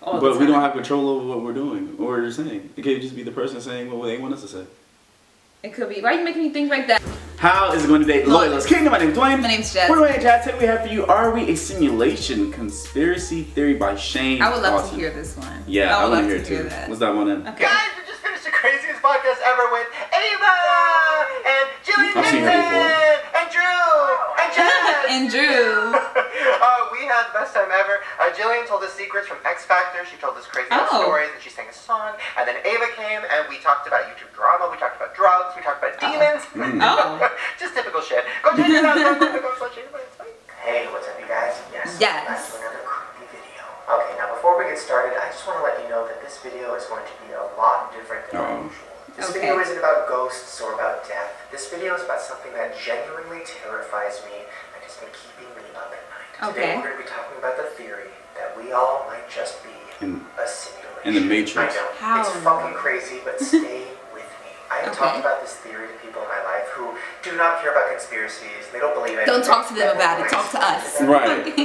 all the But time. we don't have control over what we're doing or what we're saying. It could just be the person saying what they want us to say. It could be. Why are you making me think like that? How is it going to date Loyalist Kingdom? My name's Dwayne. My name's Jasmine. We're Dwayne and Jazz. Today we have for you, Are We a Simulation? Conspiracy Theory by Shane I would love Dawson. to hear this one. Yeah, I want to hear to it too. that. Let's dive on in. Okay. Guys, we just finished the craziest podcast ever with Ava and Jillian I've seen her before. and Drew and Jazz. And Drew. We had the best time ever. Jillian told us secrets from X Factor. She told us crazy stories, and she sang a song. And then Ava came, and we talked about YouTube drama. We talked about drugs. We talked about demons. Just typical shit. Go check it out. Hey, what's up, you guys? Yes. Back to another creepy video. Okay, now before we get started, I just want to let you know that this video is going to be a lot different than usual. This video isn't about ghosts or about death. This video is about something that genuinely terrifies me and has been keeping me up at night. Today we're going to be talking about the theory that we all might just be a simulation. In the Matrix. I know. It's fucking crazy, but stay with me. I have talked about this theory to people in my life who do not care about conspiracies. They don't believe anything. Don't talk to them about it. Talk to us. Right.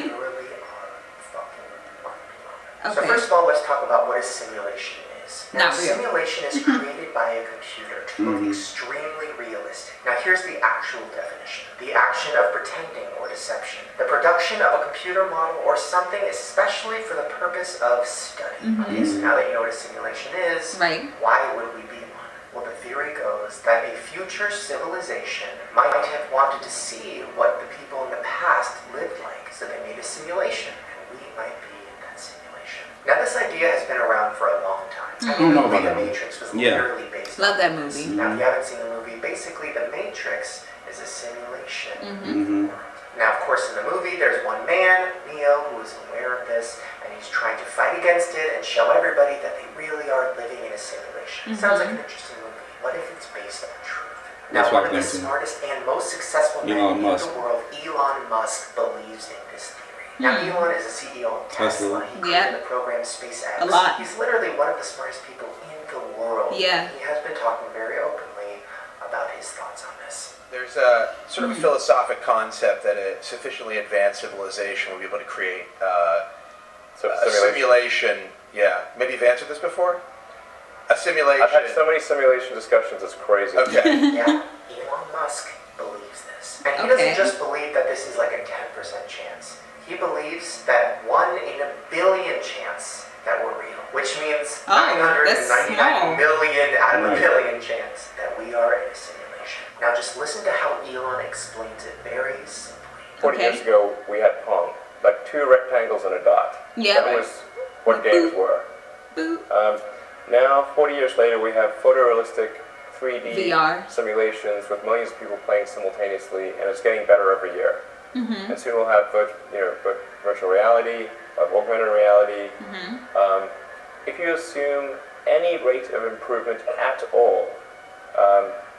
So first of all, let's talk about what a simulation is. Now, Not real. simulation is created by a computer to look extremely realistic. Now, here's the actual definition. The action of pretending or deception. The production of a computer model or something especially for the purpose of study. Okay, so now that you know what a simulation is, why would we be one? Well, the theory goes that a future civilization might have wanted to see what the people in the past lived like, so they made a simulation, and we might be in that simulation. Now, this idea has been around for a long time. I don't know about The that. Matrix was literally based on Love that this. movie. Now, if you haven't seen the movie, basically the Matrix is a simulation. Now, of course, in the movie, there's one man, Neo, who is aware of this, and he's trying to fight against it and show everybody that they really are living in a simulation. Sounds like an interesting movie. What if it's based on truth? Now, one of the smartest and most successful men in the world, Elon Musk, believes in this theory. Now, Elon is a CEO of Tesla. He created the program SpaceX. A lot. He's literally one of the smartest people in the world. Yeah. He has been talking very openly about his thoughts on this. There's a sort of a philosophic concept that a sufficiently advanced civilization will be able to create a simulation. Yeah. Maybe you've answered this before? A simulation. I've had so many simulation discussions, it's crazy. Okay. Yeah. Elon Musk believes this. And he doesn't just believe that this is like a 10% chance. He believes that 1 in a billion chance that we're real. Which means 999 million out of a billion chance that we are in a simulation. Now just listen to how Elon explains it very simply. 40 years ago, we had Pong. Like 2 rectangles and a dot. Yeah. That was what games were. Now, 40 years later, we have photorealistic 3D VR simulations with millions of people playing simultaneously, and it's getting better every year. And soon we'll have virtual reality, augmented reality. If you assume any rate of improvement at all,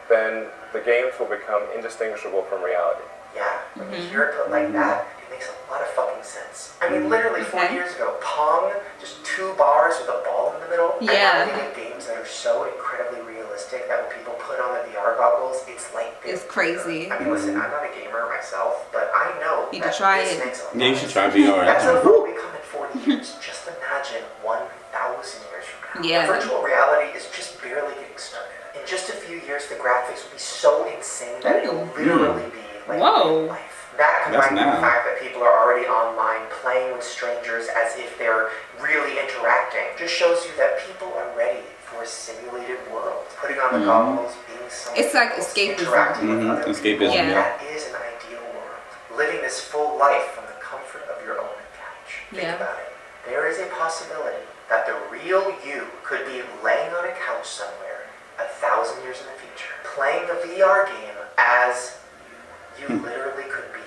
then the games will become indistinguishable from reality. Yeah, when you hear it put like that, it makes a lot of fucking sense. I mean, literally 40 years ago, Pong, just 2 bars with a ball in the middle. Yeah. And now we get games that are so incredibly realistic that when people put on the VR goggles, it's like this. It's crazy. I mean, listen, I'm not a gamer myself, but I know You that should try this it. makes a lot Yeah, you of should sense. try VR. That's how far we come in 40 years. Just imagine 1,000 years from now. Yeah. Virtual reality is just barely getting started. In just a few years, the graphics will be so insane that it will literally be like real life. That combined with the fact that people are already online playing with strangers as if they're really interacting just shows you that people are ready for a simulated world. Putting on the goggles, being someone It's like else, escapism. interacting with other people. Escapism, That is an ideal world. Living this full life from the comfort of your own couch. Think about it. There is a possibility that the real you could be laying on a couch somewhere 1,000 years in the future, playing the VR game as you. You literally could be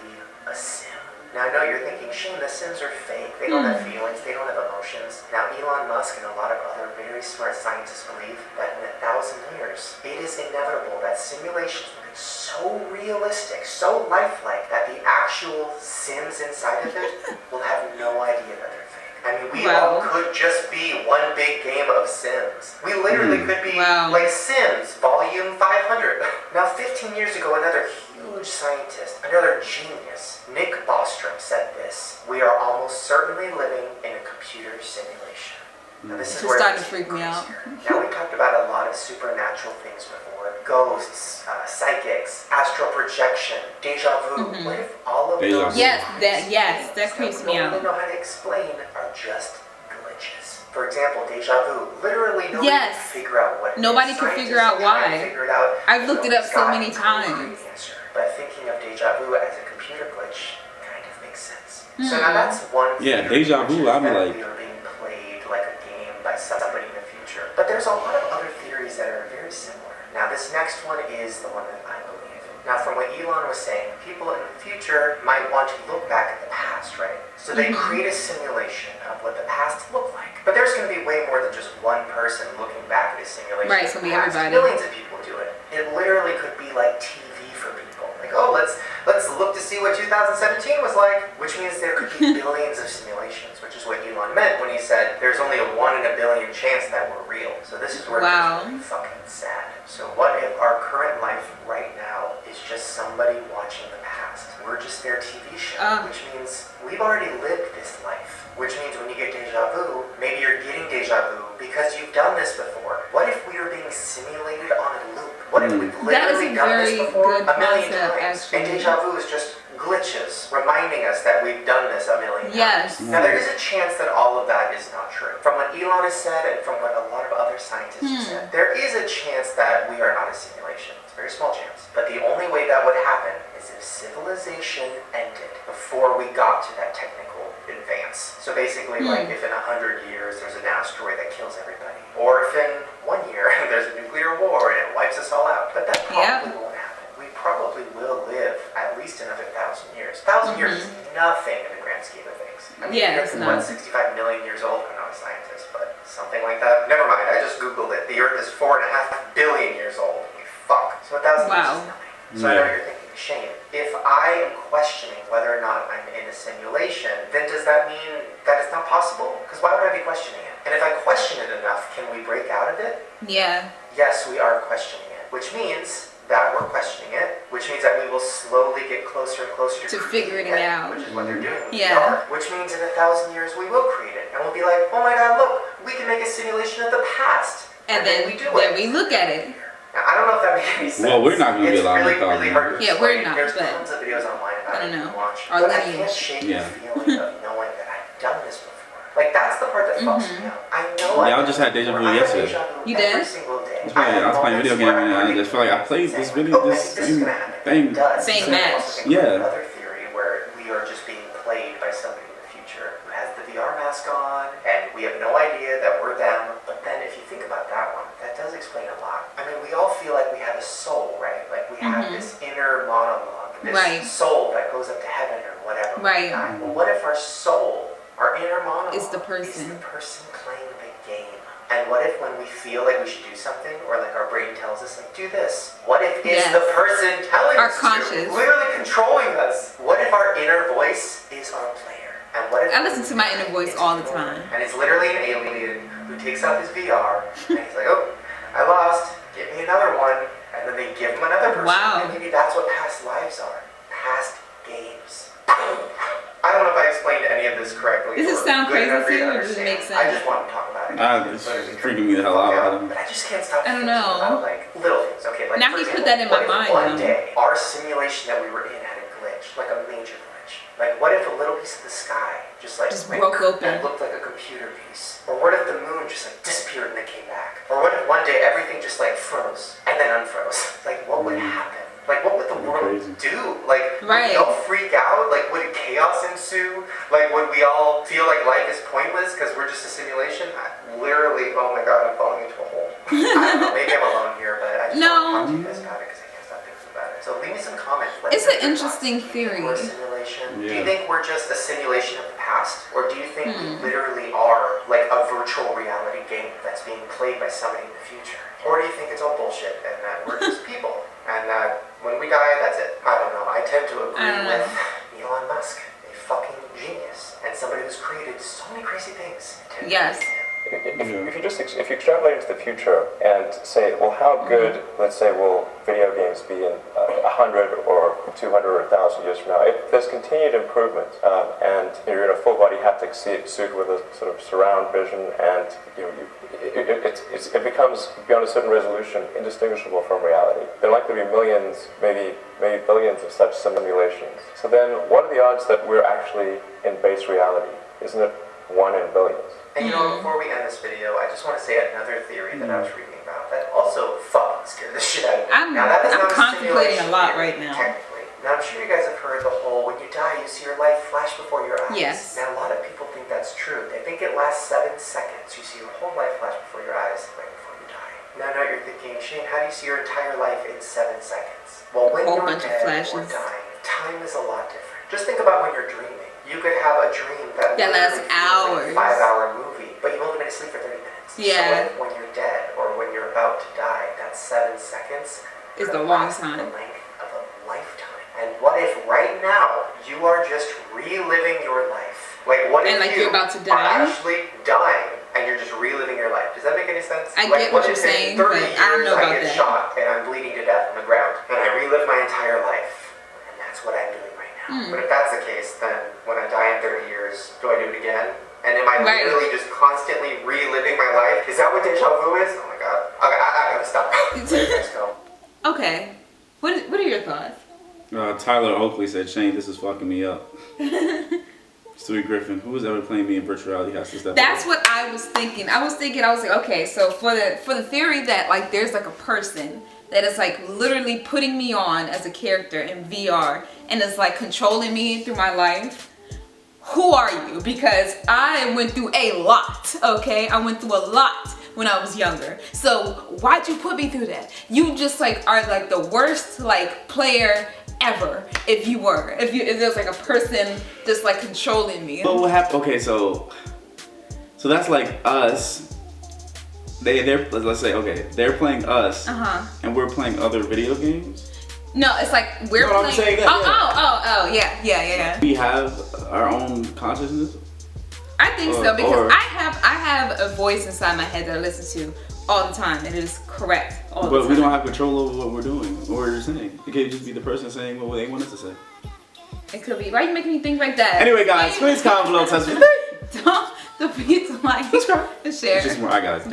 a sim. Now I know you're thinking, Shane, the Sims are fake. They don't have feelings, they don't have emotions. Now Elon Musk and a lot of other very smart scientists believe that in 1,000 years, it is inevitable that simulations will get so realistic, so lifelike, that the actual Sims inside of it will have no idea that they're fake. I mean, we all could just be one big game of Sims. We literally could be like Sims, volume 500. Now 15 years ago, another huge huge scientist, another genius, Nick Bostrom, said this: "We are almost certainly living in a computer simulation." Now this is It's where starting it to gets freak me out. crazier. Now we talked about a lot of supernatural things before: ghosts, psychics, astral projection, deja vu. What if all of Deja those vu. Yes, that creeps me we don't out. really know how to explain are just glitches. For example, deja vu. Literally nobody Yes. can figure out what it is. Nobody can Scientists figure out are trying to why. figure it out. I've looked it up so many Nobody's got a times. concrete answer. But thinking of deja vu as a computer glitch kind of makes sense. So now that's one Yeah, theory, deja vu, which is I'd be that like- we are being played like a game by somebody in the future. But there's a lot of other theories that are very similar. Now this next one is the one that I believe. Now from what Elon was saying, people in the future might want to look back at the past, right? So they create a simulation of what the past looked like. But there's going to be way more than just one person looking back at a simulation. Right, of it's the gonna be past. everybody. Millions of people do it. It literally could be like TV for people. Like, oh, let's look to see what 2017 was like, which means there could be billions of simulations, which is what Elon meant when he said there's only a 1 in a billion chance that we're real. So this is where it Wow. gets really fucking sad. So what if our current life right now is just somebody watching the past? We're just their TV show, which means we've already lived this life. Which means when you get deja vu, maybe you're getting deja vu because you've done this before. What if we are being simulated on a loop? What if we've That is literally a done very this before good a million concept, times? actually. And deja vu is just glitches reminding us that we've done this a million Yes. times. Now there is a chance that all of that is not true. From what Elon has said and from what a lot of other scientists have said, there is a chance that we are not a simulation. It's a very small chance. But the only way that would happen is if civilization ended before we got to that technical advance. So basically, like if in 100 years there's an asteroid that kills everybody, or if in 1 year there's a nuclear war and it wipes us all out. But that probably won't happen. We probably will live at least another 1,000 years. 1,000 years is nothing in the grand scheme of things. I mean, Yeah, the it's Earth is not. 65 million years old. I'm not a scientist, but something like that. Never mind. I just googled it. The Earth is 4.5 billion years old. Holy fuck. So 1,000 years Wow. is nothing. So I know you're thinking, Shane, if I am questioning whether or not I'm in a simulation, then does that mean that it's not possible? Because why would I be questioning it? And if I question it enough, can we break out of it? Yeah. Yes, we are questioning it, which means that we're questioning it, which means that we will slowly get closer and closer To creating figuring it out. which is what they're doing with Yeah. VR, which means in 1,000 years we will create it, and we'll be like, oh my god, look, we can make a simulation of the past, And then we do when it. we look at it. Now, I don't know if that makes any sense. Well, we're not gonna be It's allowed really, in 1,000 really hard to Yeah, we're explain. not, There's but tons of videos online about I don't it you know. can watch. Our But I lineage. can't shake Yeah. the feeling of knowing that I've done this before. Like, that's the part that fucks me up. I know Yeah, I I've just done had deja this vu before. I have yesterday. deja vu You every did? single day. I was playing video game and I just felt like I played this video, this same thing. Same match. Yeah. Another theory where we are just being played by somebody in the future who has the VR mask on, and we have no idea that we're them. But then if you think about that one, that does explain a lot. I mean, we all feel like we have a soul, right? Like we have this inner monologue, this Right. soul that goes up to heaven or whatever. Right. Well, what if our soul, our inner monologue, Is the is person. the person playing the game? And what if when we feel like we should do something, or like our brain tells us, like, do this? What if it's Yes. the person telling Our us conscious. to, literally controlling us? What if our inner voice is our player? And what if I listen to my inner voice all the time. And it's literally an alien who takes out his VR, and he's like, oh, I lost, give me another one. And then they give him another person. Wow. And maybe that's what past lives are. Past games. I don't know if I explained any of this correctly. Does it or sound good crazy enough for to you you, to or does it understand. make sense? I just want to talk about it. It's freaking me the hell out. But I just can't stop I don't thinking know. about like little things. Okay, like Now for he put example, that in my what if mind, one though. day our simulation that we were in had a glitch, like a major glitch. Like what if a little piece of the sky just broke open. and looked like a computer piece? Or what if the moon just like disappeared and then came back? Or what if one day everything just like froze and then unfroze? Like what would happen? Like what would the world Crazy. do? Like Right. would we all freak out? Like would chaos ensue? Like would we all feel like life is pointless because we're just a simulation? Literally, oh my god, I'm falling into a hole. I don't know, maybe I'm alone here, but I just No. want to talk to you guys about it because I can't stop thinking about it. So leave me some comments. Let It's me know an your interesting thoughts. Do you think theory. we're a simulation? Do Yeah. you think we're just a simulation of the past? Or do you think we literally are like a virtual reality game that's being played by somebody in the future? Or do you think it's all bullshit and that we're just people? And that when we die, that's it? I don't know. I tend to agree I don't know. with Elon Musk, a fucking genius, and somebody who's created so many crazy things. I tend to Yes. agree with him. If you extrapolate into the future and say, well, how good, let's say, will video games be in 100 or 200 or 1,000 years from now? If there's continued improvement and you're in a full-body haptic suit with a sort of surround vision, and it becomes beyond a certain resolution indistinguishable from reality, there are likely to be millions, maybe billions of such simulations. So then, what are the odds that we're actually in base reality? Isn't it 1 in billions? And you know, before we end this video, I just want to say another theory that I was reading about that also fucking scared the shit out of me. I'm contemplating a lot right now. Technically. Now, I'm sure you guys have heard the whole, when you die, you see your life flash before your eyes. Yes. Now, a lot of people think that's true. They think it lasts 7 seconds. You see your whole life flash before your eyes right before you die. Now you're thinking, Shane, how do you see your entire life in 7 seconds? Well, when you're dead or dying, time is a lot different. Just think about when you're dreaming. You could have a dream that lasts hours. Like a 5-hour movie, but you've only been asleep for 30 minutes. Yeah. So when you're dead or when you're about to die, that 7 seconds is the long time. The length of a lifetime. And what if right now you are just reliving your life? Like, what if you're about to die? Are actually dying and you're just reliving your life? Does that make any sense? I get what you're saying, but I don't know about I get that. shot and I'm bleeding to death on the ground, and I relive my entire life, and that's what I'm doing right now. But if that's the case, then when I die in 30 years, do I do it again? And am I literally just constantly reliving my life? Is that what deja vu is? Oh my god. Okay, I gotta stop. Let's go. Okay. What are your thoughts? Tyler Oakley said, Shane, this is fucking me up. Stewie Griffin, who was ever playing me in virtual reality has to step That's away. what I was thinking. I was like, okay, so for the theory that like there's like a person that is like literally putting me on as a character in VR and is like controlling me through my life. Who are you? Because I went through a lot, okay? I went through a lot when I was younger. So why'd you put me through that? You just like are like the worst like player ever if there's like a person just like controlling me. But what happened? Okay, so that's like us. They're let's say they're playing us, and we're playing other video games. No, it's like we're No, playing. I'm saying that, yeah. We have our own consciousness. I think so because I have a voice inside my head that I listen to all the time, and it is correct all the time. But we don't have control over what we're doing or what we're saying. It could just be the person saying what they want us to say. It could be. Why are you making me think like that? Anyway, guys, please comment below. Don't forget to like, subscribe, and share. It's just more. I got it.